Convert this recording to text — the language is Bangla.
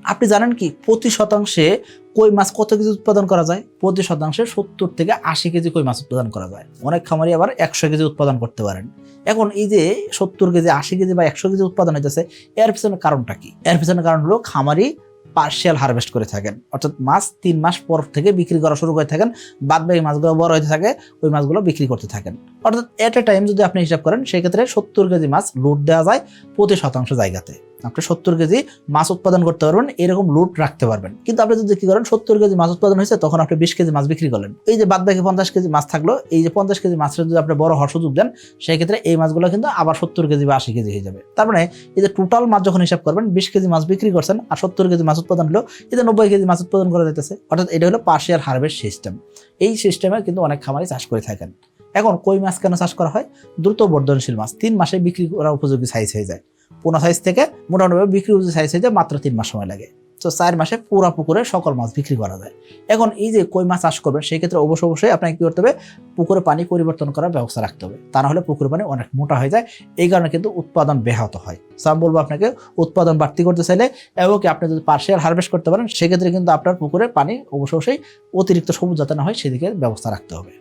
আপনি জানেন কি প্রতি শতাংশে কই মাছ কত কেজি উৎপাদন করা যায়? প্রতি শতাংশে 70 থেকে 80 কেজি কই মাছ উৎপাদন করা যায়। অনেক খামারি আবার 100 কেজি উৎপাদন করতে পারেন। এখন এই যে 70 কেজি, 80 কেজি বা 100 কেজি উৎপাদন হইতেছে, এর পিছনে কারণটা কি? এর পিছনে কারণ হলো খামারি পার্শিয়াল হারভেস্ট করে থাকেন, অর্থাৎ মাছ 3 মাস পর থেকে বিক্রি করা শুরু করে থাকেন, বাদ বাকি মাছগুলো বড় হতে থাকে, ওই মাছগুলো বিক্রি করতে থাকেন। অর্থাৎ এট এ টাইম যদি আপনি হিসাব করেন, সেক্ষেত্রে 70 কেজি মাছ লোড দেওয়া যায় প্রতি শতাংশ জায়গাতে। আপনি 70 কেজি মাছ উৎপাদন করতে পারবেন, এরকম লোড রাখতে পারবেন। কিন্তু আপনি যদি কি করেন, 70 কেজি মাছ উৎপাদন হয়েছে, তখন আপনি 20 কেজি মাছ বিক্রি করলেন, এই যে বাদ বাকি 50 কেজি মাছ থাকলো, এই যে 50 কেজি মাছের যদি আপনি বড় হওয়ার সুযোগ দেন, সেই ক্ষেত্রে এই মাছগুলো কিন্তু আবার 70 কেজি বা 80 কেজি হয়ে যাবে। তার মানে এই যে টোটাল মাছ যখন হিসাব করবেন, 20 কেজি মাছ বিক্রি করছেন আর 70 কেজি মাছ উৎপাদন হলো, এই যে 90 কেজি মাছ উৎপাদন করা যাইতেছে। অর্থাৎ এটা হলো পার্শিয়াল হারভেস্ট সিস্টেম। এই সিস্টেমে কিন্তু অনেক খামারি চাষ করে থাকেন। এখন কই মাছ কেন চাষ করা হয়? দ্রুত বর্ধনশীল মাছ, 3 মাসে বিক্রি করা উপযোগী সাইজ হয়ে যায়। পোনা সাইজ থেকে মোটামুটি বিক্রি উপযোগী সাইজ হয়ে যায় মাত্র 3 মাস সময় লাগে। তো 4 মাসে পুরা পুকুরে সকল মাছ বিক্রি করা যায়। এখন এই যে কই মাছ চাষ করবেন, সেই ক্ষেত্রে অবশ্যই আপনাকে কি করতে হবে, পুকুরে পানি পরিবর্তন করার ব্যবস্থা রাখতে হবে। তা না হলে পুকুরে পানি অনেক মোটা হয়ে যায়, এই কারণে কিন্তু উৎপাদন ব্যাহত হয়। আমি বলবো আপনাকে উৎপাদন বাড়তি করতে চাইলে এবং কি আপনি যদি পার্শিয়াল হারভেস্ট করতে পারেন, সেক্ষেত্রে কিন্তু আপনার পুকুরে পানি অবশ্যই অতিরিক্ত সবুজ যাতে না হয় সেদিকে ব্যবস্থা রাখতে হবে।